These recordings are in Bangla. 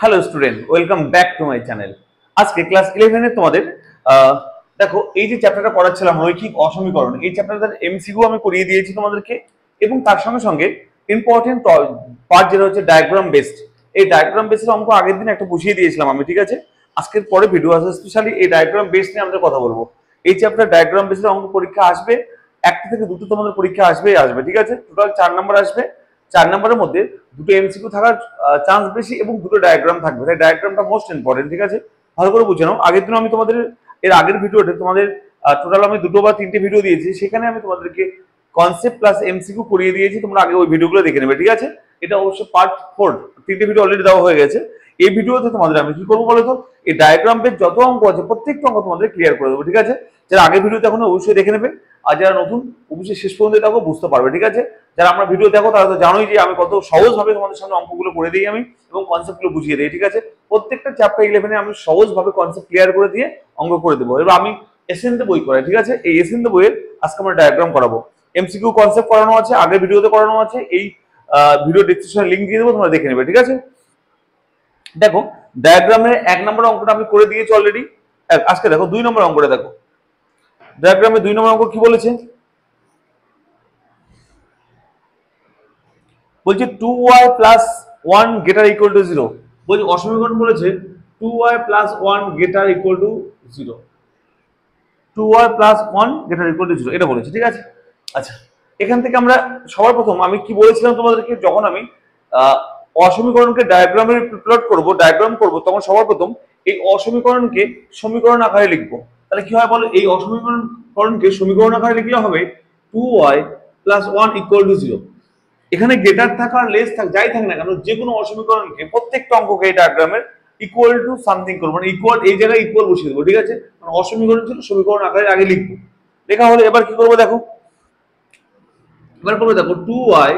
Hello student, welcome back to my channel. আজকে ক্লাস 11 এর তোমাদের দেখো এই যে চ্যাপ্টারটা পড়াচ্ছিলাম রৈখিক অসমীকরণ, এই চ্যাপ্টারটার এমসিকিউ আমি করিয়ে দিয়েছি তোমাদেরকে এবং তার সঙ্গে সঙ্গে ইম্পর্টেন্ট পার্ট যেটা হচ্ছে ডায়াগ্রাম বেসড। এই ডায়াগ্রাম বেসড অঙ্ক আগের দিন একটা বুঝিয়ে দিয়েছিলাম আমি, ঠিক আছে? আজকের পরে ভিডিও আছে স্পেশালি এই ডায়াগ্রাম বেসড নিয়ে আমরা কথা বলবো। এই চ্যাপ্টার ডায়াগ্রাম বেসড অঙ্ক পরীক্ষা আসবে, একটা থেকে দুটো তোমাদের পরীক্ষা আসবে, ঠিক আছে? টোটাল 4 নাম্বার আসবে। 4 নাম্বারের মধ্যে দুটো এমসিকিউ থাকার চান্স বেশি এবং দুটো ডায়াগ্রাম থাকবে, তাই ডায়াগ্রামটা মোস্ট ইম্পর্টেন্ট, ঠিক আছে? ভালো করে বুঝে নাও। আগের দিন আমি তোমাদের এর আগের ভিডিওতে তোমাদের টোটাল আমি দুটো বা তিনটে ভিডিও দিয়েছি, সেখানে আমি তোমাদেরকে কনসেপ্ট প্লাস এমসিকিউ করিয়ে দিয়েছি, তোমরা আগে ওই ভিডিওগুলো দেখে নেবে, ঠিক আছে? এটা অবশ্য পার্ট 4, তিনটে ভিডিও অলরেডি দেওয়া হয়ে গেছে। এই ভিডিওতে তোমাদের আমি কি করবো বলো তো, এই ডায়াগ্রাম বেস যত অঙ্ক আছে প্রত্যেকটা অঙ্ক তোমাদের ক্লিয়ার করে দেবো, ঠিক আছে? যারা আগের ভিডিওতে এখন অবশ্যই দেখে নেবে, আর যারা নতুন অবশ্যই শেষ পর্যন্ত দেখো, বুঝতে পারবে, ঠিক আছে? যারা আমরা ভিডিও দেখো তারা তো জানোই যে আমি কত সহজভাবে তোমাদের সামনে অঙ্কগুলো করে দিই আমি এবং কনসেপ্টগুলো বুঝিয়ে দিই, ঠিক আছে? প্রত্যেকটা চ্যাপ্টার 11 আমি সহজভাবে কনসেপ্ট ক্লিয়ার করে দিয়ে অঙ্ক করে দেবো। এবার আমি এসএনতে বই করাই, ঠিক আছে? এই এসএনতে বইয়ের আজকে আমরা ডায়াগ্রাম করাবো, এমসিকিউ কনসেপ্ট করানো আছে, আগের ভিডিওতে করানো আছে, এই ভিডিও ডেসক্রিপশনে লিংক দিয়ে দেবো, তোমরা দেখে নেবে, ঠিক আছে? দেখো ডায়াগ্রামের 1 নম্বর অঙ্কটা আমি করে দিয়েছি অলরেডি। আজকে দেখো 2 নম্বর অঙ্কটা দেখো। ডায়াগ্রামে 2 নম্বর অঙ্ক কি বলেছে, বলছে 2y plus 1 greater equal to 0। বলছে অসমীকরণ বলেছে 2y plus 1 greater equal to 0, 2y plus 1 greater equal to 0 এটা বলেছে, ঠিক আছে? আচ্ছা, এখান থেকে আমরা সবার প্রথম আমি কি বলেছিলাম তোমাদেরকে, যখন আমি অসমীকরণকে ডায়াগ্রামে প্লট করব, ডায়াগ্রাম করব, তখন সবার প্রথম এই অসমীকরণকে সমীকরণ আকারে লিখবো। তাহলে কি হয় বলো, এই অসমীকরণকে সমীকরণ আকারে লিখলে হবে 2y প্লাস 1 ইকুয়াল টু 0। এখানে গ্রেটার থাক আর লেস থাক, যাই থাক না কেন, যে কোনো অসমীকরণকে প্রত্যেকটা অঙ্ককে এই ডায়াগ্রামের ইকুয়াল টু সামথিং করবো, মানে ইকুয়াল এই জায়গায় ইকুয়াল বসিয়ে দেবো, ঠিক আছে? মানে অসমীকরণ ছিল সমীকরণ আকারে আগে লিখবো। লেখা হলে এবার কি করবো দেখো, এবার করবো দেখো 2y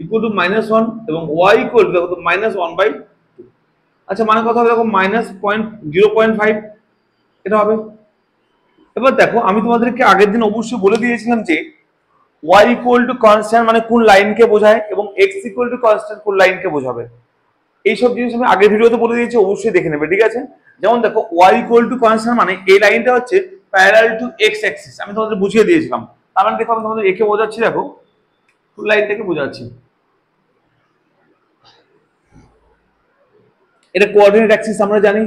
ইকুয়াল টু -1 এবং y ইকুয়াল টু দেখো -1/2। আচ্ছা, মানে কথা হবে দেখো -0.5 এটা হবে। এবার দেখো আমি তোমাদেরকে আগের দিন অবশ্যই বলে দিয়েছিলাম যে y ইকুয়াল টু কনস্ট্যান্ট মানে কোন লাইনকে বোঝায় এবং x ইকুয়াল টু কনস্ট্যান্ট কোন লাইনকে বোঝাবে। এইসব জিনিস আমি আগের ভিডিওতে বলে দিয়েছি, অবশ্যই দেখে নেবে, ঠিক আছে? যেমন দেখো y ইকুয়াল টু কনস্ট্যান্ট মানে এই লাইনটা হচ্ছে প্যারালাল টু x অ্যাক্সিস, আমি তোমাদের বুঝিয়ে দিয়েছিলাম। তার মানে দেখো আমি তোমাদের একে বোঝাচ্ছি, দেখো ফুল লাইনটাকে বোঝাচ্ছি। এটা কোঅর্ডিনেট অ্যাক্সিস আমরা জানি,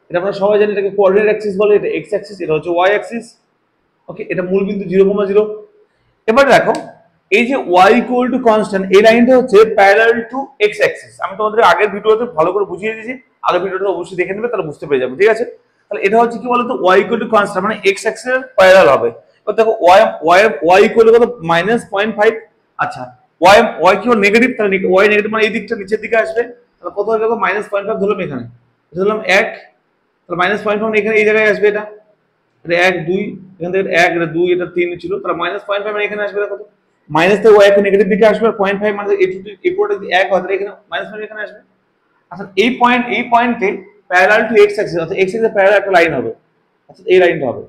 এটা আমরা সবাই জানি, এটাকে কোঅর্ডিনেট অ্যাক্সিস বলে। এটা x অ্যাক্সিস, এটা হচ্ছে y অ্যাক্সিস, ওকে? এটা মূল বিন্দু 0,0। এবার দেখো এই যে y ইকুয়াল টু কনস্ট্যান্ট, এই লাইনটা হচ্ছে প্যারালাল টু x অ্যাক্সিস। আমি তোমাদের আগের ভিডিওতে ভালো করে বুঝিয়ে দিয়েছি, আগের ভিডিওটা অবশ্যই দেখে নেবে, তাহলে বুঝতে পেরে যাবে, ঠিক আছে? তাহলে এটা হচ্ছে কি বলতো, y ইকুয়াল টু কনস্ট্যান্ট মানে x অ্যাক্সিসের প্যারালাল হবে। এবার দেখো y ইকুয়াল টু কত, -0.5। আচ্ছা, y কি হলো নেগেটিভ, তাহলে y নেগেটিভ মানে এই দিকটা নিচের দিকে আসবে, তাহলে কত হবে দেখো -0.5 ধরলাম, এখানে ধরলাম 1, তাহলে -0.5 এখানে এই জায়গায় আসবে, এটা 1 2, এখান থেকে 1 এটা 2 এটা 3 ছিল, তাহলে -0.5 মানে এখানে আসবে কত, মাইনাস থেকে y একটা নেগেটিভ দিকে আসবে, 0.5 মানে এই পুরোটা যদি 1 হয় তাহলে এখানে -5 এখানে আসবে। আচ্ছা, এই পয়েন্টে প্যারালাল টু x অ্যাক্সিস, অর্থাৎ x অ্যাক্সিসের প্যারালাল একটা লাইন হবে, অর্থাৎ এই লাইনটা হবে,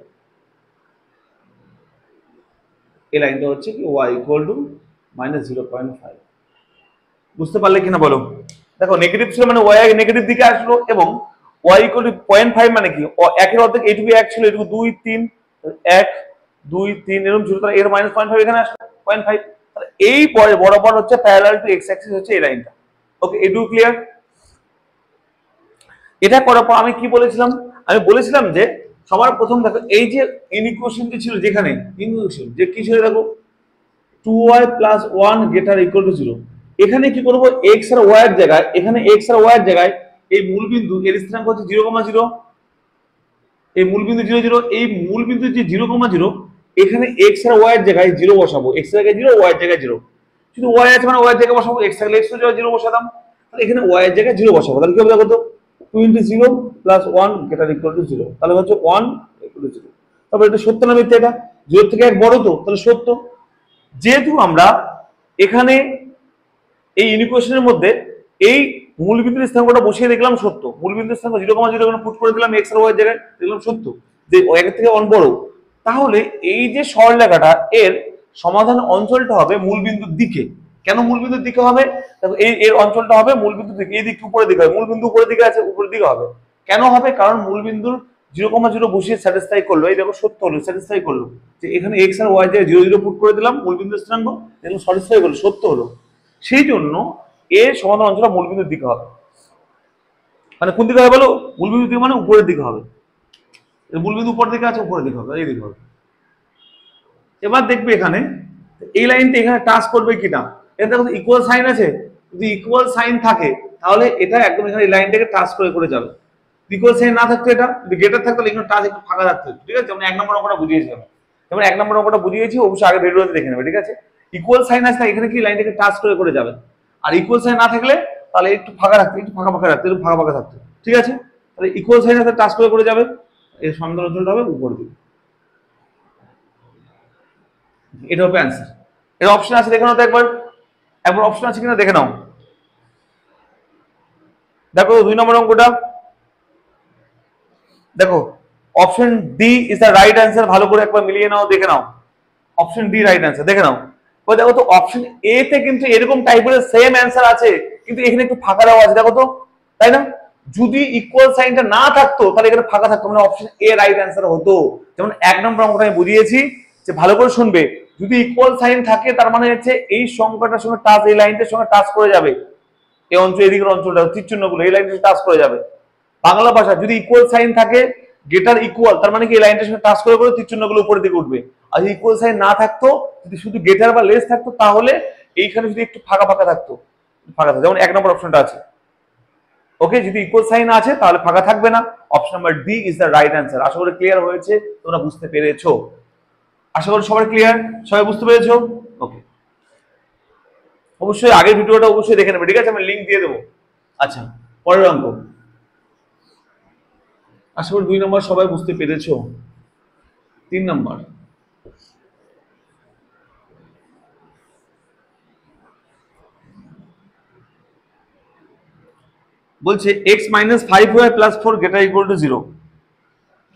এই লাইনটা হচ্ছে কি y ইকুয়াল টু -0.5। বুঝতে পারলে কিনা বলো? দেখো নেগেটিভ ছিল মানে y নেগেটিভ দিকে আসলো এবং y ইকুয়াল টু 0.5 মানে কি, একের অর্ধেক এইটুকু 1 ছিল, এইটুকু 2 3, 1 2 3 এরকম ছিল, তাহলে এর -0.5 এখানে আসলো 0.5। তাহলে এই বরাবর হচ্ছে প্যারালাল টু x অ্যাক্সিস হচ্ছে এই লাইনটা, ওকে? এটুকু ক্লিয়ার? এটা করার পর আমি কি বলেছিলাম, আমি বলেছিলাম যে সবার প্রথম দেখো এই যে ইনইকুয়েশনটি ছিল, যেখানে ইনইকুয়েশন যে কি ছিল দেখো 2y plus 1 greater equal to 0, এখানে কি করব, x আর y এর জায়গায়, এখানে x আর y এর জায়গায় এই মূল বিন্দু এর স্থানাঙ্ক হচ্ছে 0,0, এই মূল বিন্দু 0 0, এই মূল বিন্দু যে 0,0 এখানে x আর y এর জায়গায় 0 বসাবো, x এর জায়গায় 0 y এর জায়গায় 0, শুধু y আছে মানে y এর জায়গায় বসাবো, x থাকলে x এর জায়গায় 0 বসাতাম, তাহলে এখানে y এর জায়গায় 0 বসাবো, তাহলে কি হবে দেখো তো 2 * 0 + 1 গ্রেটার ইকুয়াল টু 0, তাহলে হচ্ছে 1 ইকুয়াল টু 0। তারপর এটা সত্য না মিথ্যা, এটা 0 থেকে 1 বড়, তো তাহলে সত্য। যেহেতু আমরা এখানে এই ইনইকুয়েশনের মধ্যে এই মূলবিন্দুর স্থানাঙ্কটা বসিয়ে দেখলাম সত্য, মূলবিন্দুর স্থানাঙ্ক 0,0 এখানে পুট করে দিলাম x আর y এর জায়গায়, দেখলাম সত্য যে 1 থেকে 1 বড়, তাহলে এই যে সরলরেখাটা এর সমাধান অঞ্চলটা হবে মূলবিন্দুর দিকে, কেন মূলবিন্দুর দিকে হবে? দেখো এর অঞ্চলটা হবে মূলবিন্দুর দিকে, এই দিকটা উপরের দিকে হবে, মূলবিন্দু উপরের দিকে আছে, উপরের দিকে হবে। কেন হবে? কারণ মূলবিন্দুর 0,0 বসিয়ে স্যাটিসফাই করলো, এই দেখো সত্য হলো, স্যাটিসফাই করলো যে এখানে এক্স আর ওয়াই দিয়ে 0,0 পুট করে দিলাম মূলবিন্দু স্থানাঙ্ক, এবং স্যাটিসফাই করলো, সত্য হলো। সেই জন্য এর সমাধান অঞ্চলটা মূলবিন্দুর দিকে হবে। মানে কোন দিকে হবে বলো? মূলবিন্দুর দিকে মানে উপরের দিকে হবে। মূলবিন্দু উপরের দিকে আছে, উপরের দিকে হবে, এই দিকে হবে। এবার দেখবে এখানে এই লাইনটা এখানে টাচ করবে কিনা, এটা দেখো ইকুয়াল সাইন আছে, যদি ইকুয়াল সাইন থাকে তাহলে এটা একদম এখানে এই লাইনটাকে টাচ করে করে যাবে। ইকুয়াল সাইন না থাকতো, এটা যদি গ্রেটার থাকতো এখানে টাচ একটু ফাঁকা থাকতো, ঠিক আছে? যেমন 1 নম্বর অঙ্কটা বুঝিয়েছি আমি, যেমন 1 নম্বর অঙ্কটা বুঝিয়েছি, অবশ্যই আগে ভিডিওতে দেখে নেবে, ঠিক আছে? ইকুয়াল সাইন আছে এখানে কি লাইনটাকে টাচ করে করে যাবে, আর ইকুয়াল সাইন না থাকলে তাহলে একটু ফাঁকা রাখতে, একটু ফাঁকা ফাঁকা রাখতে, একটু ফাঁকা ফাঁকা থাকতো, ঠিক আছে? তাহলে ইকুয়াল সাইন আছে টাচ করে করে যাবে, এর সমান্তরাল অঞ্চলটা হবে উপরের দিকে। এটা হবে অ্যান্সার। এর অপশন আছে দেখে নাও তো একবার, একবার অপশন আছে কিনা দেখে নাও। দেখো 2 নম্বর অঙ্কটা, দেখো option D is the right answer, ভালো করে একবার মিলিয়ে নাও, দেখে নাও। অপশন ডি রাইট অ্যান্সার, দেখে নাও। ওই দেখো তো অপশন এ তে কিন্তু এরকম টাইপের সেম অ্যান্সার আছে, কিন্তু এখানে একটু ফাঁকা দেওয়া আছে, দেখো তো, তাই না? যদি ইকুয়াল সাইনটা না থাকতো তাহলে এখানে ফাঁকা থাকতো, মানে অপশন এ রাইট অ্যান্সার হতো। যেমন 1 নম্বর অঙ্কটা আমি বুঝিয়েছি, যে ভালো করে শুনবে, যদি ইকুয়াল সাইন থাকে তার মানে হচ্ছে এই সংখ্যাটার সঙ্গে টাচ, এই লাইনটার সঙ্গে টাচ করে যাবে, এই অঞ্চল, এদিকের অঞ্চলটা তীর চিহ্নগুলো এই লাইনটার টাচ করে যাবে। বাংলা ভাষা যদি ইকুয়াল সাইন থাকে, গ্রেটার ইকুয়াল, তার মানে কি এই লাইনটার সঙ্গে টাচ করে করে তীর চিহ্নগুলো উপরের দিকে উঠবে। আর যদি ইকুয়াল সাইন না থাকতো, যদি শুধু গ্রেটার বা লেস থাকতো, তাহলে এইখানে যদি একটু ফাঁকা ফাঁকা থাকতো, ফাঁকা থাকতো, যেমন 1 নম্বর অপশনটা আছে। ওকে, যদি ইকুয়াল সাইন আছে তাহলে ফাঁকা থাকবে না। Option number D is the right answer. আশা করি ক্লিয়ার হয়েছে, তোমরা বুঝতে পেরেছো। আশা করি সবাই ক্লিয়ার, সবাই বুঝতে পেরেছো। ওকে, অবশ্যই আগের ভিডিওটা অবশ্যই দেখে নেবে, ঠিক আছে? আমি লিংক দিয়ে দেবো। আচ্ছা, পরের অঙ্ক। আশা করি 2 নম্বর সবাই বুঝতে পেরেছো। 3 নম্বর, বলছে x minus 5y plus 4 greater equal to 0।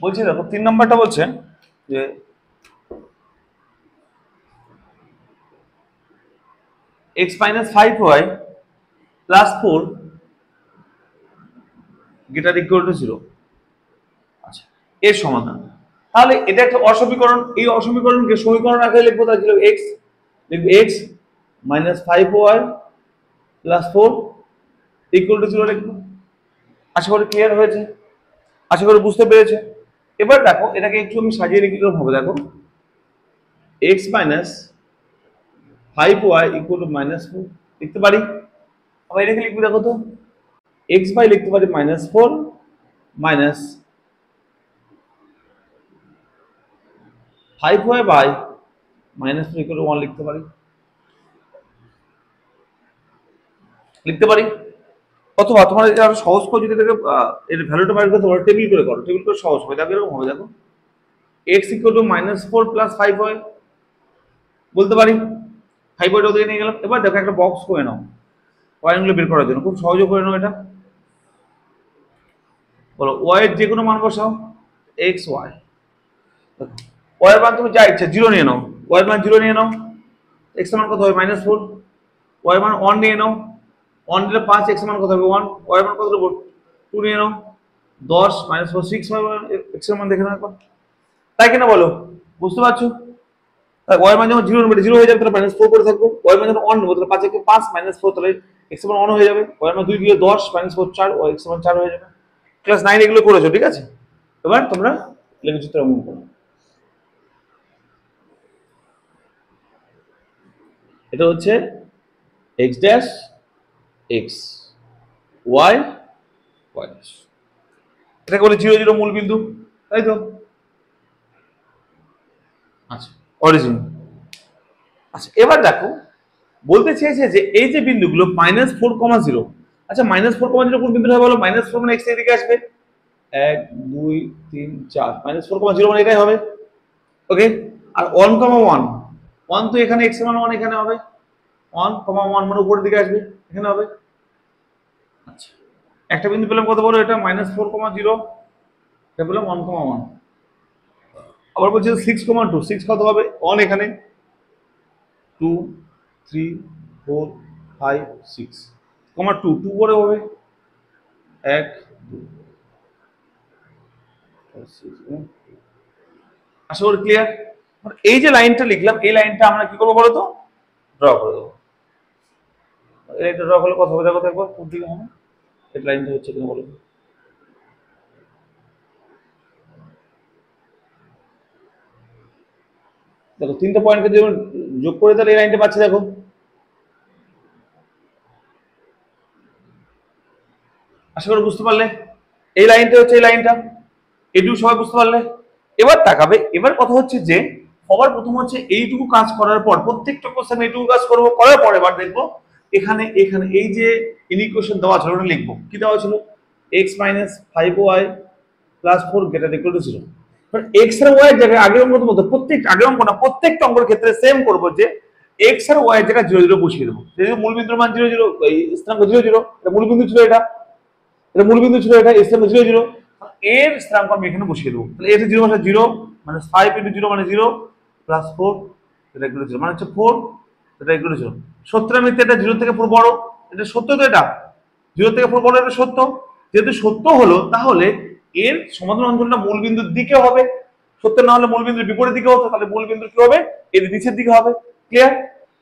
বলছি দেখো 3 নম্বরটা বলছে যে x minus 5y plus 4 greater equal to 0। আচ্ছা, এর সমাধান। তাহলে এটা একটা অসমীকরণ, এই অসমীকরণকে সমীকরণ আকারে লিখবো, তাহলে লিখব x, লিখব x minus 5y plus 4 equal to 0 লিখবো। আশা করি ক্লিয়ার হয়েছে, আশা করি বুঝতে পেরেছে। এবার দেখো এটাকে একটু আমি সাজিয়ে লিখলে হবে, দেখো x minus 5y equal to minus 4 লিখতে পারি। আবার এটাকে লিখবি, দেখো তো x বাই লিখতে পারি minus 4 minus 5y by minus 4 equal to 1 লিখতে পারি, লিখতে পারি। অথবা তোমার আরো সহজ করে যদি এটাকে এর ভ্যালুটা বাইর করতে পারো, টেবিল করে করো, টেবিল করে সহজ হবে। দেখো এরকম হবে, দেখো x equal two minus 4 plus 5y বলতে পারি। 5y টা ওদিকে নিয়ে গেলাম। এবার দেখো একটা বক্স করে নাও পয়েন্টগুলো বের করার জন্য, খুব সহজে করে নাও এটা। বলো y এর যে কোনো মান বসাও, x y, দেখো y এর মান তুমি যা ইচ্ছা 0 নিয়ে নাও, y এর মান 0 নিয়ে নাও, x এর মান কত হবে মাইনাস 4, y এর মান 1 নিয়ে নাও, 1 দিলে 5, x এর মান কত হবে 1, y এর মান কত হবে 2 নিয়ে নাও, 10 মাইনাস 4 6 হবে, x এর মান দেখে নাও একবার, তাই কিনা বলো? বুঝতে পারছো? y এর মান যখন 0 নেবে 0 হয়ে যাবে, তাহলে মাইনাস 4 করে থাকবে। y এর মান যখন 1 নেব তাহলে 5 একে 5 মাইনাস 4, তাহলে x এর মান 1 হয়ে যাবে। y এর মান 2 দিলে 10 মাইনাস 4 4, x এর মান 4 হয়ে যাবে। ক্লাস 9 এগুলো করেছো, ঠিক আছে? এবার তোমরা লেখচিত্র অঙ্কন করো। এটা হচ্ছে x dash x y y dash, এটাকে বলে 0 0 মূল বিন্দু, তাই তো? আচ্ছা, অরিজিন। আচ্ছা, এবার দেখো বলতে চেয়েছে যে এই যে বিন্দুগুলো মাইনাস 4,0, আচ্ছা মাইনাস 4,0 কোন বিন্দু হয় বলো? মাইনাস 4 মানে x এদিকে আসবে, 1 2 3 4, মাইনাস 4,0 মানে এটাই হবে। ওকে, আর 1,1, 1 তো এখানে x এর মান 1 এখানে হবে, 1,1 মানে উপরের দিকে আসবে, এখানে হবে। আচ্ছা, একটা বিন্দু পেলাম কত বলো? এটা মাইনাস 4,0, এটা পেলাম 1,1। আবার বলছে 6,2, 6 কত হবে? 1 এখানে, 2 3 4 5 6 কমা 2 2 করে হবে 1 2 আশা করি ক্লিয়ার। এই যে লাইনটা লিখলাম এই লাইনটা আমরা কি করবো বলো তো ড্র করে দেবো। এই লাইনটা ড্র করলে কথা বোঝা কথা একবার কোন দিকে হবে এই লাইনটা হচ্ছে কিনা বলো। দেখো তিনটা পয়েন্টকে যদি যোগ করে তাহলে এই লাইনটা পাচ্ছি দেখো। আশা করি বুঝতে পারলে এই লাইনটা হচ্ছে এই লাইনটা এইটুকু সবাই বুঝতে পারলে। এবার তাকাবে এবার কথা হচ্ছে যে সবার প্রথম হচ্ছে এইটুকু কাজ করার পর প্রত্যেকটা কোশ্চেন এইটুকু কাজ করবো করার পর এবার দেখবো এখানে এখানে এই যে ইকুয়েশন দেওয়া ছিল ওটা লিখবো কি দেওয়া ছিল x minus 5y plus 4 greater equal to 0। X আর ওয়াই এর জায়গায় আগের অঙ্ক মতো আগের অঙ্ক না প্রত্যেকটা অঙ্কের ক্ষেত্রে সেম করবো যে এক্স আর ওয়াই এর জায়গায় 0 0 বসিয়ে দেবো। যেহেতু মূলবিন্দুর মান 0 0 এই স্থানাঙ্ক 0 0 এটা মূলবিন্দু ছিল এটা মূলবিন্দু ছিল এটা স্থানাঙ্ক 0 0 এর স্থানাঙ্ক আমি এখানে বসিয়ে দেবো। তাহলে এটা 0 মানে 0 মানে 5 * 0 মানে 0 প্লাস 4 এটা ইকুয়াল টু 0 মানে হচ্ছে 4 এটা ইকুয়াল টু 0। সত্য না মিথ্যা এটা 0 থেকে পুরো বড় এটা সত্য তো এটা 0 থেকে পুরো বড় এটা সত্য। যেহেতু সত্য হলো তাহলে এর সমাধান অঞ্চলটা মূলবিন্দুর দিকে হবে। সত্য না হলে মূলবিন্দুর বিপরীত দিকে হতো তাহলে মূলবিন্দু কি হবে এর নিচের দিকে হবে। ক্লিয়ার।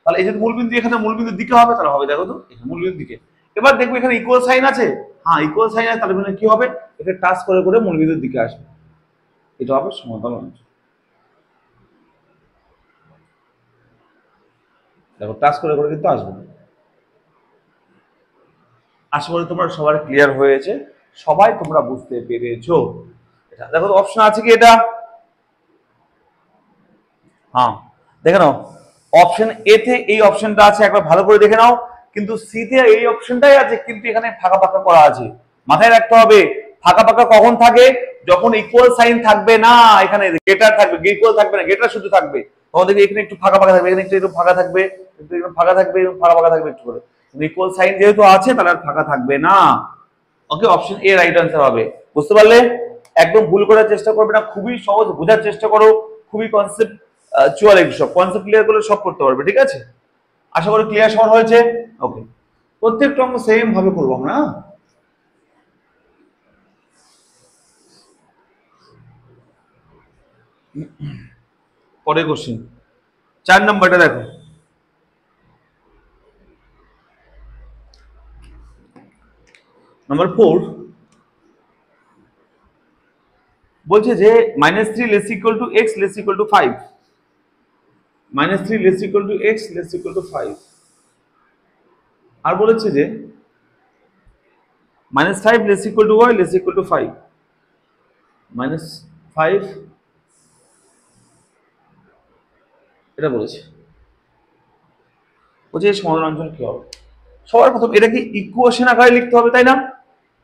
তাহলে এই যে মূলবিন্দু এখানে মূলবিন্দুর দিকে হবে তাহলে হবে দেখো তো এখানে মূলবিন্দুর দিকে। এবার দেখবো এখানে ইকুয়াল সাইন আছে হ্যাঁ ইকুয়াল সাইন আছে তাহলে মানে কি হবে এটা টাচ করে করে মূলবিন্দুর দিকে আসবে এটা হবে সমাধান অঞ্চল। দেখো টাচ করে করে কিন্তু আসবে। আশা করি তোমরা সবার ক্লিয়ার হয়েছে সবাই তোমরা বুঝতে পেরেছো। এটা দেখো অপশন আছে কি এটা হ্যাঁ দেখে নাও অপশন এ তে এই অপশনটা আছে একবার ভালো করে দেখে নাও কিন্তু সি তে এই অপশনটাই আছে কিন্তু এখানে ফাঁকা ফাঁকা করা আছে। মাথায় রাখতে হবে ফাঁকা ফাঁকা কখন থাকে যখন ইকুয়াল সাইন থাকবে না এখানে গ্রেটার থাকবে ইকুয়াল থাকবে না গ্রেটার শুধু থাকবে তখন দেখবে এখানে একটু ফাঁকা ফাঁকা থাকবে এখানে একটু ফাঁকা থাকবে একটু ফাঁকা থাকবে ফাঁকা ফাঁকা থাকবে একটু করে ইকুয়াল সাইন যেহেতু আছে তাহলে আর ফাঁকা থাকবে না। Okay option A right answer হবে। বুঝতে পারলে একদম ভুল করার চেষ্টা করবে না খুবই সহজ বোঝার চেষ্টা করো খুবই কনসেপ্ট চুয়াল সব কনসেপ্ট ক্লিয়ার করলে সব করতে পারবে ঠিক আছে। আশা করি ক্লিয়ার সবার হয়েছে। ওকে প্রত্যেকটা অঙ্ক সেম ভাবে করবো আমরা। পরে কোশ্চেন 4 নাম্বারটা দেখো নাম্বার 4 বলছে যে -3 less equal to x less equal to 5 -3 less equal to x less equal to 5 আর বলেছে যে -5 less equal to y less equal to 5 -5 এটা বলেছে বলছে এই সমাধান অঞ্চল কি হবে। সবার প্রথম এটাকে ইকুয়েশন আকারে লিখতে হবে তাই না।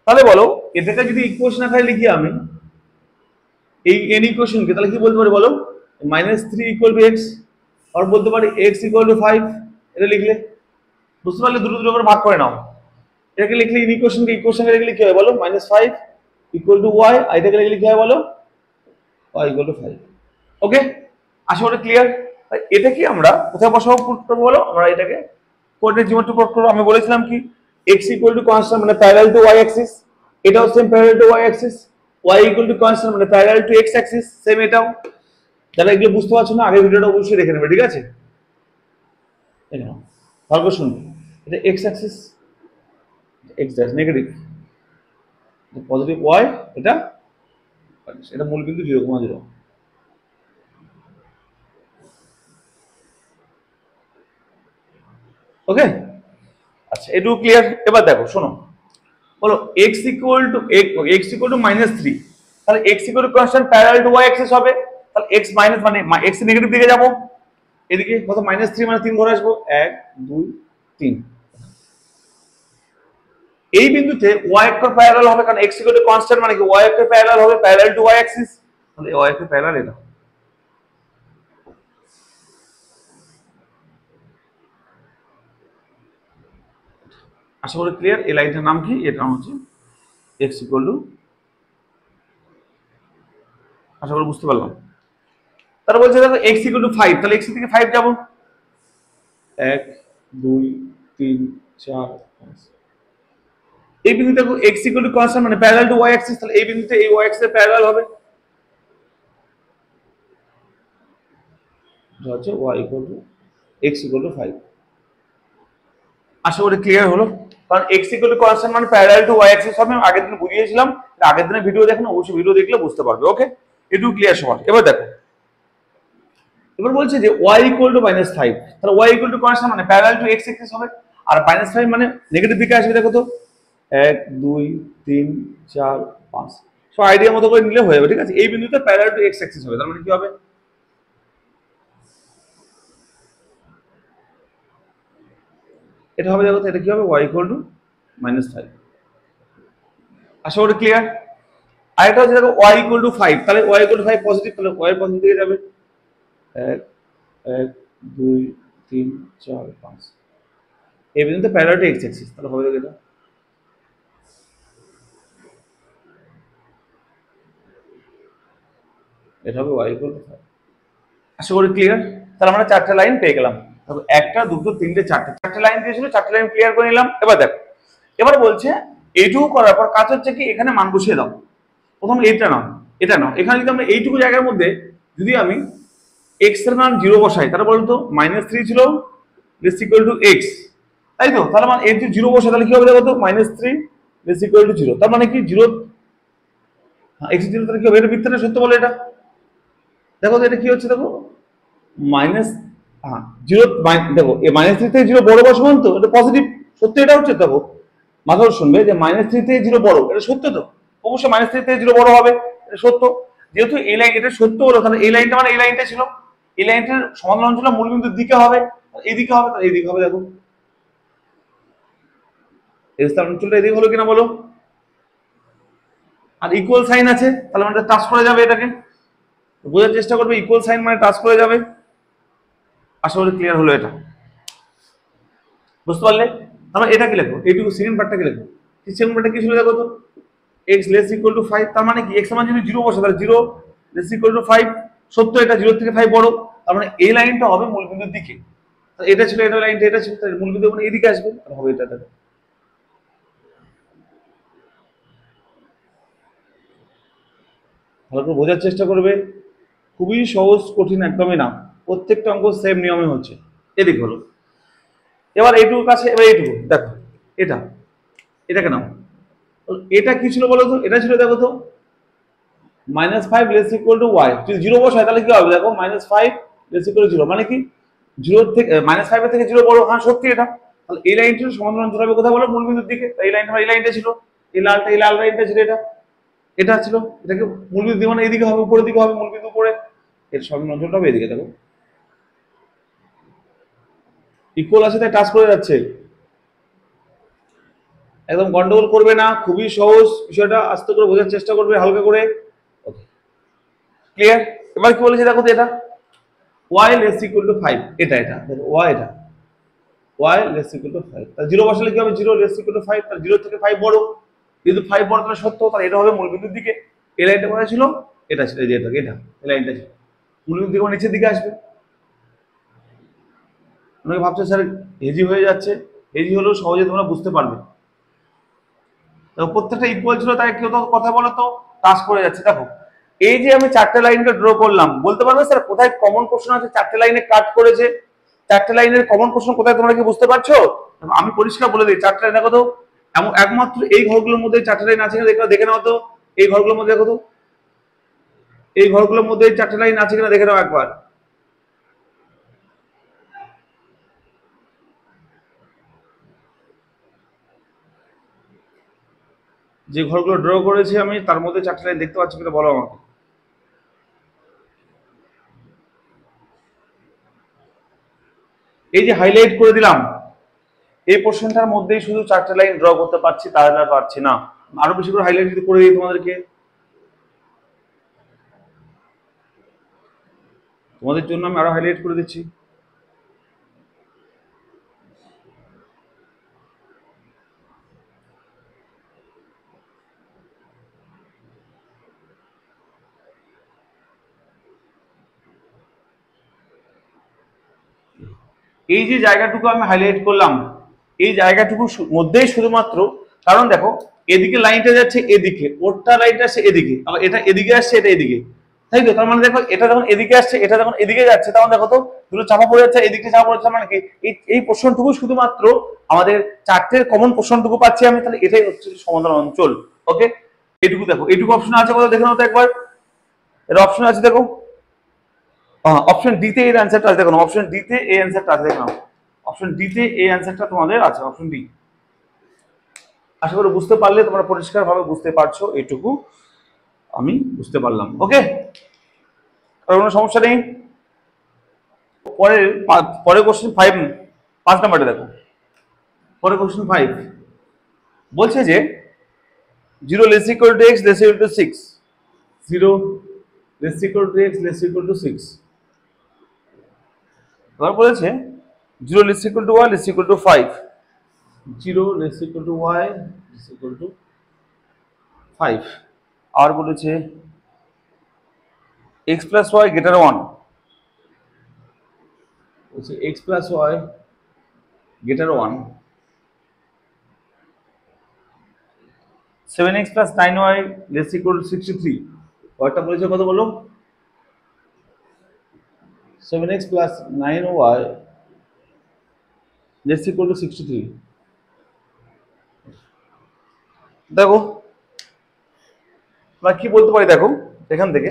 তাহলে বলো এটাকে যদি ইকুয়েশন আকারে লিখি আমি এই n ইকুয়েশনকে তাহলে কি বলতে পারি বলো -3 ইকুয়াল টু x আর বলতে পারি x ইকুয়াল টু 5 এটা লিখলে বুঝতে পারলে দুটো দুটো করে ভাগ করে নাও। এটাকে লিখলে ইন ইকুয়েশনকে ইকুয়েশনে লিখলে কি হয় বলো -5 ইকুয়াল টু y আর এটাকে লিখলে কি হয় বলো y ইকুয়াল টু 5। ওকে আশা করি ক্লিয়ার। এটা কি আমরা কোথায় বসাবো পুট করবো বলো আমরা এটাকে কোঅর্ডিনেট জিওমেট্রি পুট করব। আমি বলেছিলাম কি x ইকুয়াল টু কনস্ট্যান্ট মানে প্যারালাল টু y অ্যাক্সিস এটাও same parallel to y axis y equal to constant মানে parallel to x axis same এটাও। যারা এগুলো বুঝতে পারছো না আগের ভিডিওটা অবশ্যই দেখে নেবে ঠিক আছে। এটা ভালো করে শুনুন এটা x Axis x dash negative positive y এটা এটা মূলবিন্দু 0,0। ওকে আচ্ছা এটুকু ক্লিয়ার। এবার দেখো শোনো বলো x ইকুয়াল টু -3 তাহলে x equal to constant parallel to y Axis হবে তাহলে x মাইনাস মানে x এর নেগেটিভ দিকে যাব এদিকে কত -3 মানে 3 ধরে আসবো 1 2 3 এই বিন্দুতে y অক্ষের প্যারালাল হবে কারণ x ইকুয়াল টু কনস্ট্যান্ট মানে কি y অক্ষের প্যারালাল হবে প্যারালাল টু y অ্যাক্সিস তাহলে y অক্ষের প্যারালাল এটা। আশা করি ক্লিয়ার। এই লাইনটার নাম কি এর নাম হচ্ছে x ইকুয়াল টু আশা করি বুঝতে পারলাম। তারা বলছে দেখো x ইকুয়াল টু 5 তাহলে x থেকে 5 যাব 1 2 3 4 5 এই বিন্দুতে x ইকুয়াল টু কনস্ট্যান্ট মানে প্যারালাল টু y অ্যাক্সিস, তাহলে এই বিন্দুতে এই y অ্যাক্সিসের প্যারালাল হবে, যা হচ্ছে y equal two x equal two 5। আশা করি ক্লিয়ার হলো, কারণ x ইকুয়াল টু কনস্ট্যান্ট মানে প্যারালাল টু y অ্যাক্সিস হবে। আমি আগের দিন বুঝিয়েছিলাম, আগের দিনের ভিডিও দেখুন, অবশ্যই ভিডিও দেখলে বুঝতে পারবে। ওকে, এটুকু ক্লিয়ার সমান। এবার দেখো, এবার বলছে যে y ইকুয়াল টু -5, তাহলে y ইকুয়াল টু কনস্ট্যান্ট মানে প্যারালাল টু x অ্যাক্সিস হবে, আর -5 মানে নেগেটিভ দিকে আসবে। দেখো তো 1 2 3 4 5, সো আইডিয়া মতো করে নিলে হয়ে যাবে, ঠিক আছে। এই বিন্দুতে প্যারালাল টু x অ্যাক্সিস হবে, তার মানে কি হবে, এটা হবে, দেখো তো এটা কি হবে, y ইকুয়াল টু -5। আশা করি ক্লিয়ার। আরেকটা হচ্ছে দেখো y ইকুয়াল টু 5, তাহলে y ইকুয়াল টু 5 পজিটিভ, তাহলে y পজিটিভ দিকে যাবে, 1 1 2 3 4 5, এই বিন্দুতে প্যারালাল টু x অ্যাক্সিস, তাহলে হবে দেখো এটা হবে y ইকুয়াল টু 5। আশা করি ক্লিয়ার। তাহলে আমরা চারটে লাইন পেয়ে গেলাম, তবে একটা দুটো তিনটে চারটে লাইন দিয়েছিল, চারটে লাইন ক্লিয়ার করে নিলাম। এবার দেখো, এবার বলছে এইটুকু করার পর কাজ হচ্ছে কি, এখানে মান বসিয়ে দাও। প্রথম এটা নাও, এটা নাও, এখানে যদি আমরা এইটুকু জায়গার মধ্যে যদি আমি x এর মান 0 বসাই, তাহলে বলতো -3 ছিল লেস ইকুয়াল টু x, তাই তো। তাহলে মানে এর যদি 0 বসাই তাহলে কি হবে, দেখো তো -3 লেস ইকুয়াল টু 0, তার মানে কি 0, x 0, তাহলে কি হবে, এটা মিথ্যা না সত্য বলে এটা। দেখো তো এটা কি হচ্ছে, দেখো মাইনাস, হ্যাঁ 0, দেখো এই -3 থেকে 0 বড় বা সমান তো, এটা পজিটিভ, সত্য এটা হচ্ছে। দেখো মাথা শুনবে যে -3 থেকে 0 বড়, এটা সত্য তো, অবশ্যই -3 থেকে 0 বড় হবে, এটা সত্য। যেহেতু এই লাইন এটা সত্য হলো, তাহলে এই লাইনটা মানে এই লাইনটা ছিল, এই লাইনটার সমাধান অঞ্চল মূলবিন্দুর দিকে হবে, এইদিকে হবে, তাহলে এইদিকে হবে। দেখো এই স্থান অঞ্চলটা এদিকে হলো কিনা বলো, আর ইকুয়াল সাইন আছে, তাহলে মানে টাচ করে যাবে, এটাকে বোঝার চেষ্টা করবে, ইকুয়াল সাইন মানে টাচ করে যাবে। আশা করি ক্লিয়ার হলো এটা, বুঝতে পারলে। তাহলে এটাকে লেখো, এইটুকু সেকেন্ড পার্টটাকে লেখো। সেকেন্ড পার্টটা কি ছিল দেখো তো, x লেস ইকুয়াল টু 5, তার মানে কি x সমান যদি 0 বসে, তাহলে 0 লেস ইকুয়াল টু 5, সত্য এটা 0 থেকে 5 বড়, তার মানে এই লাইনটা হবে মূলবিন্দুর দিকে। এটা ছিল, এটা লাইনটা এটা ছিল, তাহলে মূলবিন্দু মানে এইদিকে আসবে, আর হবে এটা। দেখো ভালো করে বোঝার চেষ্টা করবে, খুবই সহজ, কঠিন একদমই না, প্রত্যেকটা অঙ্ক সেম নিয়মে হচ্ছে। এদিক হলো, এবার এইটুকু কাছে, এবার এইটুকু দেখো, এটা এটাকে নাও, এটা কি ছিল বলো তো, এটা ছিল দেখো তো -5 লেস ইকুয়াল টু y, যদি 0 বসায় তাহলে কি হবে, দেখো -5 লেস ইকুয়াল টু 0 মানে কি 0 থেকে -5 এর থেকে 0 বড়, হ্যাঁ সত্যি এটা। তাহলে এই লাইনটির সমান্তরাল অঞ্চল হবে কোথায় বলো, মূলবিন্দুর দিকে। তাই এই লাইনটা, এই লাইনটা ছিল, এই লালটা, এই লাল লাইনটা ছিল, এটা এটা ছিল, এটাকে মূলবিন্দু দিকে মানে এইদিকে হবে, উপরের দিকে হবে, মূলবিন্দু উপরে, এর সমান্তরাল অঞ্চলটা হবে এদিকে। দেখো ইকুয়াল আছে তাই টাচ করে যাচ্ছে, একদম গন্ডগোল করবে না, খুবই সহজ বিষয়টা, আস্তে করে বোঝার চেষ্টা করবে, হালকা করে। Okay clear. এবার কি বলেছে দেখো তো, এটা y লেস ইকুয়াল টু 5, এটা দেখো y, এটা y লেস ইকুয়াল টু 5, তাহলে 0 বসালে কি হবে, 0 লেস ইকুয়াল টু 5, তাহলে 0 থেকে 5 বড়, যেহেতু 5 বড় তাহলে সত্য, তাহলে এটা হবে মূলবিন্দুর দিকে। এই লাইনটা কোথায় ছিল, এটা ছিল, এই যে এটা, এই লাইনটা ছিল মূলবিন্দু দিকে, নিচের দিকে আসবে। অনেকে ভাবছে স্যার হেজি হয়ে যাচ্ছে, হেজি হলেও সহজে তোমরা বুঝতে পারবে। প্রত্যেকটা ইকুয়াল ছিল, তাই কেউ তো কথা বলো তো টাচ করে যাচ্ছে। দেখো এই যে আমি চারটে লাইনকে ড্র করলাম, বলতে পারবে স্যার কোথায় কমন কোশ্চেন আছে, চারটে লাইনে কাট করেছে, চারটে লাইনের কমন কোশ্চেন কোথায়, তোমরা কি বুঝতে পারছো? আমি পরিষ্কার বলে দিই, চারটে লাইন দেখো তো, একমাত্র এই ঘরগুলোর মধ্যে চারটে লাইন আছে কিনা দেখে নাও তো, এই ঘরগুলোর মধ্যে দেখো তো, এই ঘরগুলোর মধ্যে চারটে লাইন আছে কিনা দেখে নাও একবার। যে ঘরগুলো ড্র করেছি আমি, তার মধ্যে চারটে লাইন দেখতে পাচ্ছি কিনা বলো আমাকে। এই যে হাইলাইট করে দিলাম, এই পোর্শনটার মধ্যেই শুধু চারটে লাইন ড্র করতে পারছি, তাহলে আর পারছি না, আরো বেশি করে হাইলাইট যদি করে দিই তোমাদেরকে, তোমাদের জন্য আমি আরো হাইলাইট করে দিচ্ছি। এই যে জায়গাটুকু আমি হাইলাইট করলাম, এই জায়গাটুকু মধ্যেই শুধুমাত্র, কারণ দেখো এদিকে লাইনটা যাচ্ছে এদিকে, ওরটা লাইনটা আসছে এদিকে, আবার এটা এদিকে আসছে এটা এদিকে, তাই তো? তার মানে দেখো এটা যখন এদিকে আসছে এটা যখন এদিকে যাচ্ছে, তখন দেখো তো দুটো চাপা পড়ে যাচ্ছে, এদিকে চাপা পড়ে যাচ্ছে, মানে কি এই পোর্শনটুকু শুধুমাত্র আমাদের চারটের কমন পোর্শনটুকু পাচ্ছি আমি, তাহলে এটাই হচ্ছে সমাধান অঞ্চল। ওকে, এইটুকু দেখো, এইটুকু অপশন আছে বলো, দেখে নাও তো একবার। এর অপশন আছে দেখো, অপশন ডি তে এর অ্যান্সারটা আছে, দেখো অপশন ডি তে এই অ্যান্সারটা আছে, দেখো অপশন ডি তে এই অ্যান্সারটা তোমাদের আছে, অপশন ডি। আশা করি বুঝতে পারলে, তোমরা পরিষ্কার ভাবে বুঝতে পারছো, এইটুকু আমি বুঝতে পারলাম। ওকে, আর কোনো সমস্যা নেই। পরের পরের কোশ্চেন 5 নাম্বারটা দেখো। পরের কোশ্চেন 5 বলছে যে 0 less equal to x less equal to 6, 0 less equal to x less equal to 6। এবার বলেছে 0 less equal to y less equal to 5, 0 less equal to y less equal to 5। আর বলেছে x plus y greater 1, বলছে x plus y greater 1, 7x plus 9y less equal to 63। কয়টা বলেছে কত বলো? 7x plus 9y less equal to 63। দেখো আমরা কি বলতে পারি, দেখো এখান থেকে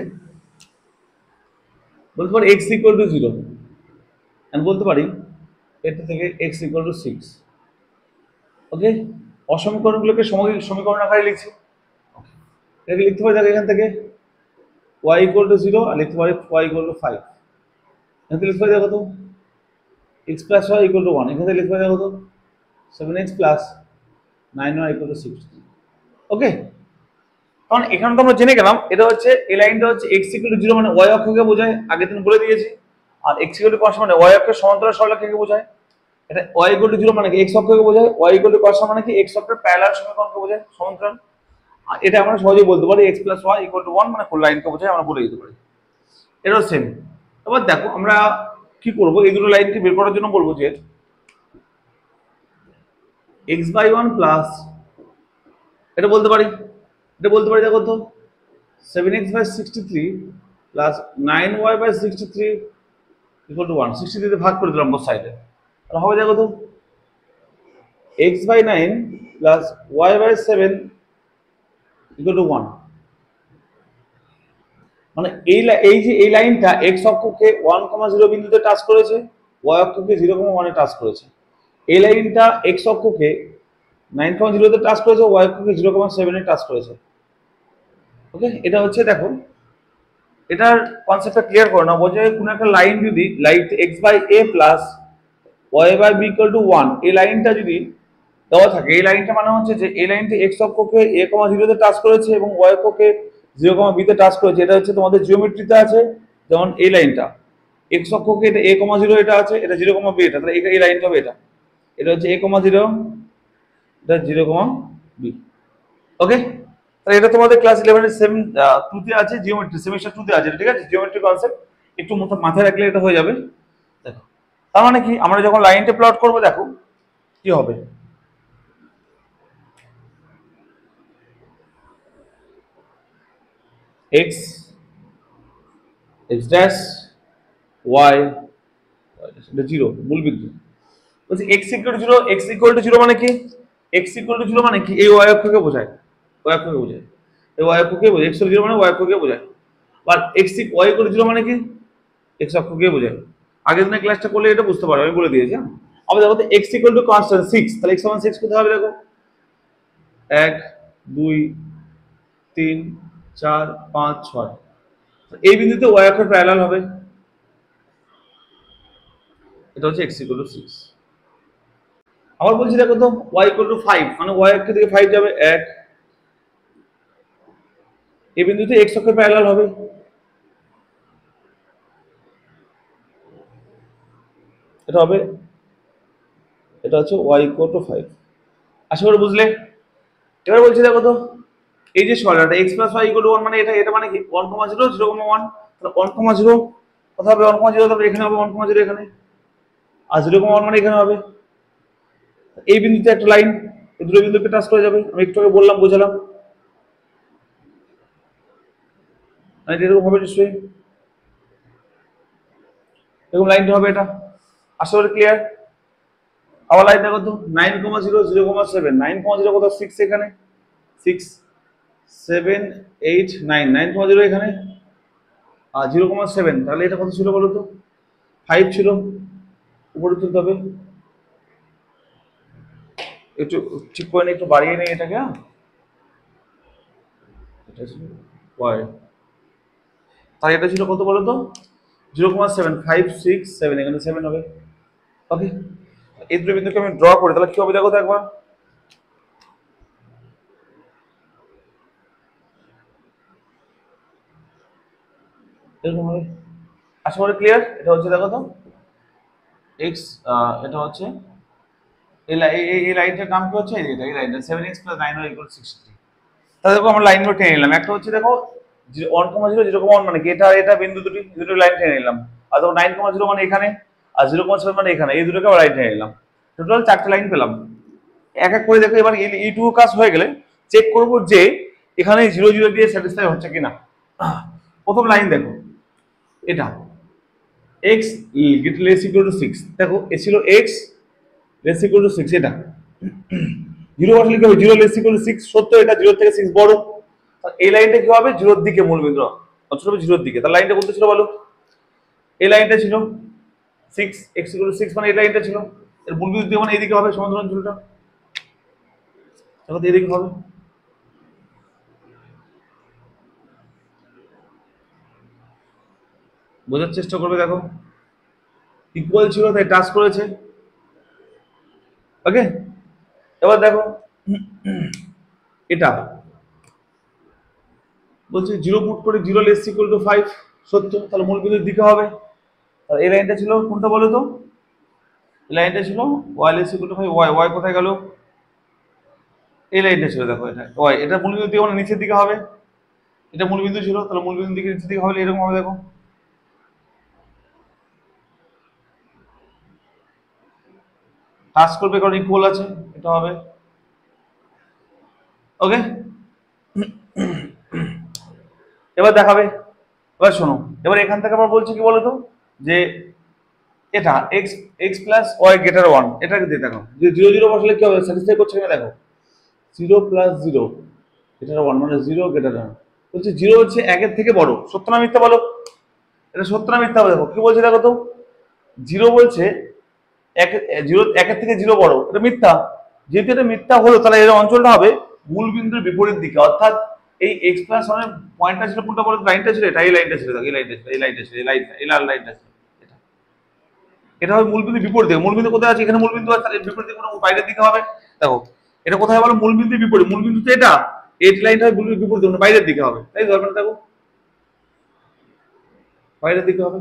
বলতে পারি x equal to 0, আমি বলতে পারি এটা থেকে x equal to 6। ওকে, অসমীকরণগুলোকে সমীকরণ আকারে লিখছি। এটাকে লিখতে পারি, দেখো এখান থেকে y equal to 0, আর লিখতে পারি y equal to 5। এখান থেকে লিখতে পারি দেখো তো x plus y equal to 1, এখান থেকে লিখতে পারি দেখো তো 7x plus 9y equal to 6। ওকে, কারণ এখানে তো আমরা জেনে গেলাম এটা হচ্ছে এই লাইনটা হচ্ছে x equal to 0 মানে y অক্ষকে বোঝায়, আগের দিন বলে দিয়েছি। আর x equal to cos মানে y অক্ষের সমান্তরাল সরলরেখাকে বোঝায়। এটা y equal to 0 মানে কি x অক্ষকে বোঝায়, y equal to cos মানে কি x অক্ষের প্যারালাল সমীকরণকে বোঝায়, সমান্তরাল। আর এটা আমরা সহজেই বলতে পারি x plus y equal to 1 মানে ফুল লাইনকে বোঝায়, আমরা বলে দিতে পারি। এটাও সেম। এবার দেখো আমরা কি করব, এই দুটো লাইনকে বের করার জন্য বলবো যে x by 1 প্লাস, এটা বলতে পারি, দেখো তো 7x by 63 plus 9y by 63 equal to 1। 63 তে ভাগ করে দিলাম বোথ সাইডে, তাহলে হবে দেখো তো x by 9 plus y by 7 equal to 1। মানে এই লাইনটা x অক্ষকে 1,0 বিন্দুতে টাচ করেছে, y অক্ষকে 0,1 এ টাচ করেছে। এই লাইনটা x অক্ষকে 9,0 তে টাচ করেছে, y অক্ষকে 0,7 এ টাচ করেছে। ওকে, এটা হচ্ছে দেখো এটার কনসেপ্টটা ক্লিয়ার করে না, বলছে কোন একটা লাইন যদি light x by a plus y by b equal to 1, এই লাইনটা যদি দেওয়া থাকে, এই লাইনটা মানে হচ্ছে যে এই লাইনটি x অক্ষকে a, 0 তে টাচ করেছে এবং y অক্ষকে 0, b তে টাচ করেছে। এটা হচ্ছে তোমাদের জিওমেট্রিতে আছে, যেমন এই লাইনটা x অক্ষকে এটা a, 0 এটা আছে, এটা 0, b এটা, তাহলে এই লাইনটা হবে এটা, এটা হচ্ছে a, 0, এটা 0, b। ওকে, তাহলে এটা তোমাদের ক্লাস 11 এর 2 তে আছে, জিওমেট্রি সেমিস্টার 2 তে আছে, ঠিক আছে? জিওমেট্রি কনসেপ্ট একটু মাথায় রাখলে এটা হয়ে যাবে। দেখো তার মানে কি, আমরা যখন লাইনটা প্লট করব দেখো কি হবে, x x ড্যাশ y এটা 0 মূল বিন্দু। বলছি x equal to 0, x equal to 0 মানে কি, x equal to 0 মানে কি এই y অক্ষকে বোঝায়, y অক্ষকে বোঝায়, এই y অক্ষকে বোঝায়, x equal to 0 মানে y অক্ষকে বোঝায়। আর y equal to 0 মানে কি x অক্ষকে বোঝায়। আগের দিনের ক্লাসটা করলে এটা বুঝতে পারবে, আমি বলে দিয়েছি। আবার দেখো তো x equal to constant 6, তাহলে x সমান 6 কোথায় হবে দেখো, 1 2 3 4 5 6, এই বিন্দুতে y অক্ষের প্যারালাল হবে, এটা হচ্ছে x equal to 6। আবার বলছি দেখো তো y equal to 5 মানে y অক্ষ থেকে 5 যাবে 1, এই বিন্দুতে x অক্ষের প্যারালাল হবে, এটা হবে, এটা হচ্ছে y equal to 5। আশা করি বুঝলে। এবার বলছি দেখো তো এই যে সরলরেখা x plus y equal to 1 মানে এটা মানে কি 1,0 0,1, তাহলে 1,0 কোথায় হবে, 1,0 তাহলে এখানে হবে 1,0 এখানে, আর 0,1 মানে এখানে হবে, এই বিন্দুতে একটা লাইন এই দুটো বিন্দুকে টাচ করে যাবে, আমি একটু আগে বললাম, বোঝালাম। এরকম হবে নিশ্চয়ই, এরকম লাইনটা হবে এটা। আশা করি ক্লিয়ার। আবার লাইন দেখো তো, 9,0 0,7, 9,0 কোথাও 6 এখানে, 6 7 8 9, 9,0 এখানে আর 0,7, তাহলে এটা কত ছিল বলো তো? 5 ছিল। উপরে তুলতে হবে, একটু ঠিক করে নিই, একটু বাড়িয়ে নেই এটাকে। হ্যাঁ, এটা ছিল তাহলে এটা ছিল কত বলো তো? 0,7, 5 6 7, এখানে 7 হবে। ওকে, এই দুটো বিন্দুকে আমি ড্র করি, তাহলে কি হবে দেখো তো একবার। এরকম হবে, আশা করি ক্লিয়ার। এটা হচ্ছে দেখো তো এক্স, এটা হচ্ছে এই লাইনটার নাম কি হচ্ছে? এই লাইনটা 7x + 9y = 63। তাহলে দেখো আমরা লাইনগুলো টেনে নিলাম। একটা হচ্ছে দেখো 1,0 0,1 মানে কি, এটা এটা বিন্দু দুটো লাইন টেনে নিলাম। আর দেখো 9,0 মানে এখানে, আর 0,7 মানে এখানে, এই দুটোকে আমরা লাইন টেনে নিলাম। টোটাল 4টে লাইন পেলাম। এক এক করে দেখো, এবার এইটুকু কাজ হয়ে গেলে চেক করব যে এখানে 0 0 দিয়ে স্যাটিসফাই হচ্ছে কিনা। প্রথম লাইন দেখো, এটা x লেস ইকুয়াল টু 6, দেখো এ ছিল x লেস ইকুয়াল টু 6, এটা 0 বসালে কি হবে? 0 লেস ইকুয়াল টু 6, সত্য এটা 0 থেকে 6 বড়। এই লাইনটা কি হবে? 0 এর দিকে মূলবিন্দু অথচ হবে 0 এর দিকে। তাহলে লাইনটা কোনটা ছিল বলো? এই লাইনটা ছিল 6, x ইকুয়াল টু 6 মানে এই লাইনটা ছিল। এর মূলবিন্দু দিয়ে মানে এইদিকে হবে সমান্তরাল অঞ্চলটা, দেখো এইদিকে হবে। বোঝার চেষ্টা করবে, দেখো ইকুয়াল ছিল তাই টাচ করেছে। ওকে, এবার দেখো এটা বলছে 0 পুট করে 0 লেস ইকুয়াল টু 5, সত্য, তাহলে মূল বিন্দুর দিকে হবে। তাহলে এই লাইনটা ছিল কোনটা বলো তো? এই লাইনটা ছিল y less equal to 5, y কোথায় গেল? এই লাইনটা ছিল, দেখো এটা y, এটা মূল বিন্দু দিকে মানে নিচের দিকে হবে। এটা মূল বিন্দু ছিল, তাহলে মূল বিন্দু দিকে নিচের দিকে হবে, এরকম হবে দেখো। টাচ করবে কারণ ইকুয়াল আছে, এটা হবে। ওকে, এবার দেখাবে। এবার শোনো, এবার এখান থেকে আবার বলছি কি বলতো, যে এটা x x plus y greater 1, এটাকে দিয়ে দেখো যে 0 0 বসালে কি হবে, স্যাটিসফাই করছে কিনা দেখো। 0 + 0 গ্রেটার 1 মানে 0 গ্রেটার 1, বলছে 0 হচ্ছে 1 এর থেকে বড়, সত্য না মিথ্যা বলো? এটা সত্য না মিথ্যা হবে, দেখো কি বলছে দেখো তো। 0 বলছে 1, 0 1 এর থেকে 0 বড়, এটা মিথ্যা। যেহেতু এটা মিথ্যা হলো, তাহলে এর অঞ্চলটা হবে মূল বিন্দুর বিপরীত দিকে, অর্থাৎ এই এক্স প্লাস ওয়ানের পয়েন্টটা ছিল কোনটা বলো? লাইনটা ছিল এটা, এই লাইনটা ছিল, দেখো এই লাইনটা ছিল, এই লাইনটা ছিল, এই লাইনটা, এই লাল লাইনটা ছিল, এটা। এটা হবে মূলবিন্দু বিপরীত দিকে। মূলবিন্দু কোথায় আছে? এখানে মূলবিন্দু আছে, তাহলে বিপরীত দিকে কোনো বাইরের দিকে হবে। দেখো এটা কোথায় বলো? মূলবিন্দু বিপরীত, মূলবিন্দু তো এটা, এই লাইনটা হবে মূলবিন্দু বিপরীত দিকে, বাইরের দিকে হবে, তাই ধরবেন। দেখো বাইরের দিকে হবে।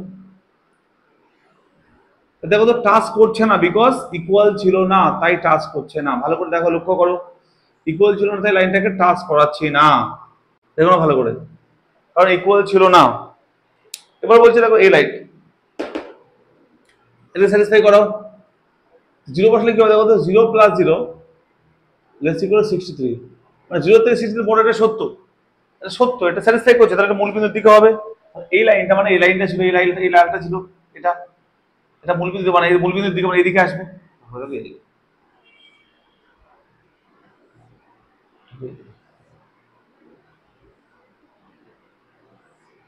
দেখো তো টাচ করছে না, বিকজ ইকুয়াল ছিল না, তাই টাচ করছে না। ভালো করে দেখো, লক্ষ্য করো, ইকুয়াল ছিল না তাই লাইনটাকে টাচ করাচ্ছি না। দেখো না ভালো করে, কারণ ইকুয়াল ছিল না। এবার বলছে দেখো এই লাইন, এটা স্যাটিসফাই করো। 0 বসলে কি হবে দেখো তো? 0 + 0 লেস ইকুয়াল 63, মানে 0 থেকে 63 বড়, এটা সত্য, এটা সত্য, এটা স্যাটিসফাই করছে, তাহলে এটা মূল বিন্দুর দিকে হবে। এই লাইনটা মানে এই লাইনটা ছিল, এই লাইনটা, এই লাইনটা ছিল এটা, এটা মূল বিন্দু মানে এই মূল বিন্দুর দিকে মানে এদিকে আসবে, এদিকে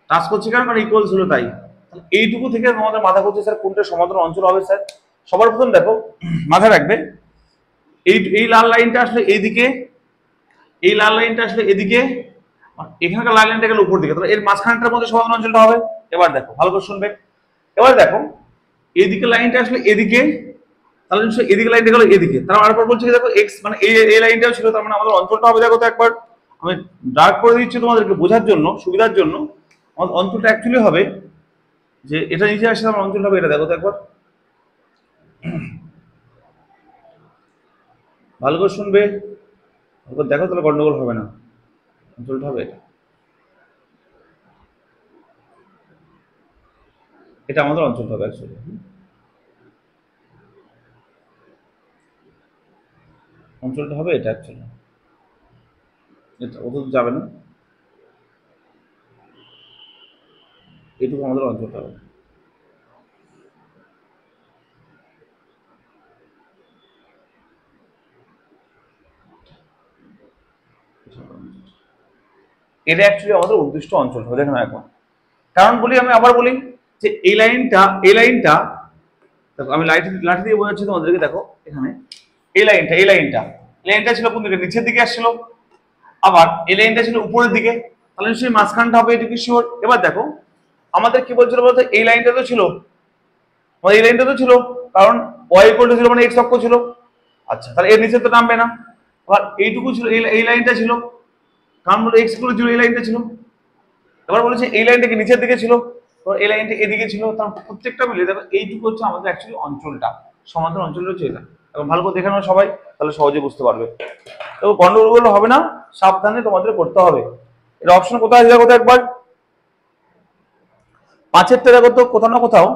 টাচ করছে কেন? কারণ ইকুয়াল ছিল তাই। এইটুকু থেকে আমাদের মাথা করছে স্যার কোনটা সমান্তরাল অঞ্চল হবে স্যার। সবার প্রথম দেখো মাথায় রাখবে, এই লাল লাইনটা আসলে এইদিকে, এই লাল লাইনটা আসলে এদিকে, এখানকার লাল লাইনটা গেল উপর দিকে, তাহলে এর মাঝখানটার মধ্যে সমান্তরাল অঞ্চলটা হবে। এবার দেখো ভালো করে শুনবে, এবার দেখো এইদিকে লাইনটা আসলে এদিকে, তাহলে নিশ্চয়ই এদিকে লাইনটা গেল এদিকে, তারপর বলছে দেখো এক্স মানে এই লাইনটাও ছিল, তার মানে আমাদের অঞ্চলটা হবে দেখো তো একবার। আমি ডার্ক করে দিচ্ছি তোমাদেরকে বোঝার জন্য, সুবিধার জন্য। আমাদের অঞ্চলটা অ্যাকচুয়ালি হবে যে এটা নিচে আসলে আমার অঞ্চলটা হবে, এটা দেখো তো একবার ভালো করে শুনবে, দেখো তাহলে গন্ডগোল হবে না। অঞ্চলটা হবে এটা, এটা আমাদের অঞ্চলটা হবে অ্যাকচুয়ালি। অঞ্চলটা হবে এটা অ্যাকচুয়ালি, এটা ওটা তো যাবে না, এটুকু আমাদের অঞ্চলটা হবে। এটা অ্যাকচুয়ালি আমাদের উদ্দিষ্ট অঞ্চল হবে, দেখেন একবার। কারণ বলি, আমি আবার বলি যে এই লাইনটা দেখো, আমি লাঠি লাঠি দিয়ে বোঝাচ্ছি তোমাদেরকে। দেখো এখানে এই লাইনটা ছিল কোন দিকে, নিচের দিকে আসছিল। আবার এই লাইনটা ছিল উপরের দিকে, তাহলে নিশ্চয়ই মাঝখানটা হবে, এটুকু শিওর। এবার দেখো আমাদের কি বলছিল বলতো, এই লাইনটা তো ছিল, এই লাইনটা তো ছিল, কারণ ওয়াই ইকুয়াল টু 0 মানে এক্স অক্ষ ছিল। আচ্ছা, তাহলে এর নিচে তো নামবে না। আবার এইটুকু ছিল, এই লাইনটা ছিল, কারণ বলে এক্স ইকুয়াল টু 0 এই লাইনটা ছিল। এবার বলেছে এই লাইনটা কি নিচের দিকে ছিল, তো এই লাইনটা এদিকে ছিল, তার প্রত্যেকটা মিলে দেখো এইটুকু হচ্ছে আমাদের অ্যাকচুয়ালি অঞ্চলটা, সমান্তরাল অঞ্চলটা হচ্ছে এটা। এখন ভালো করে দেখে নাও সবাই, তাহলে সহজে বুঝতে পারবে। তো গন্ডগোল হবে না, সাবধানে তোমাদের করতে হবে। এর অপশন কোথায় আছে দেখো তো একবার, পাঁচেরটা দেখো তো কোথাও না কোথাও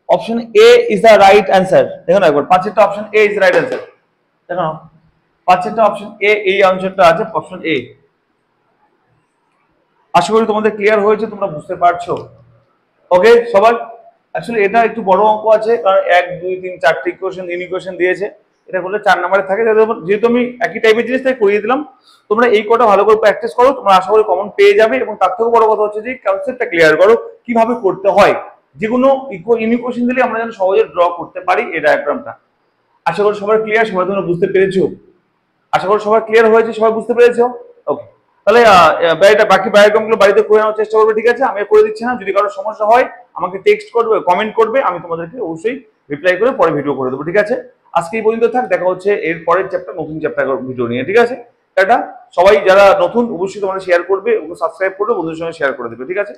option A is the right answer. দেখো না একবার, পাঁচেরটা option A is the right answer. দেখো না, পাঁচেরটা অপশন এ, এই অঞ্চলটা আছে অপশন এ। আশা করি তোমাদের ক্লিয়ার হয়েছে, তোমরা বুঝতে পারছো। ওকে সবাই, অ্যাকচুয়ালি এটা একটু বড় অঙ্ক আছে, কারণ 1 2 3 4টি ইকুয়েশন ইকুয়েশন দিয়েছে। এটা করলে 4 নম্বরে থাকে, যেহেতু আমি একই টাইপের জিনিস তাই করিয়ে দিলাম। তোমরা এই কটা ভালো করে প্র্যাকটিস করো, তোমরা আশা করি কমন পেয়ে যাবে। এবং তার থেকেও বড় কথা হচ্ছে যে কনসেপ্টটা ক্লিয়ার করো, কিভাবে করতে হয়। যে কোনো ইকুয়েশন দিলে আমরা যেন সহজে ড্র করতে পারি এই ডায়াগ্রামটা। আশা করি সবার ক্লিয়ার, সবাই তোমরা বুঝতে পেরেছো। আশা করি সবার ক্লিয়ার হয়েছে, সবাই বুঝতে পেরেছো। ওকে, তাহলে বাকি ডায়াগ্রামগুলো বাড়িতে করে নেওয়ার চেষ্টা করবে, ঠিক আছে? আমি করে দিচ্ছি না, যদি কারো সমস্যা হয় আমাকে টেক্সট করবে, কমেন্ট করবে, আমি তোমাদেরকে অবশ্যই রিপ্লাই করে পরে ভিডিও করে দেবো, ঠিক আছে? আজকে এই পর্যন্ত থাক, দেখা হচ্ছে এর পরের চ্যাপ্টার, নতুন চ্যাপ্টার ভিডিও নিয়ে, ঠিক আছে? টাটা। সবাই যারা নতুন অবশ্যই তোমরা শেয়ার করবে, সাবস্ক্রাইব করবে, বন্ধুদের সঙ্গে শেয়ার করে দেবে, ঠিক আছে?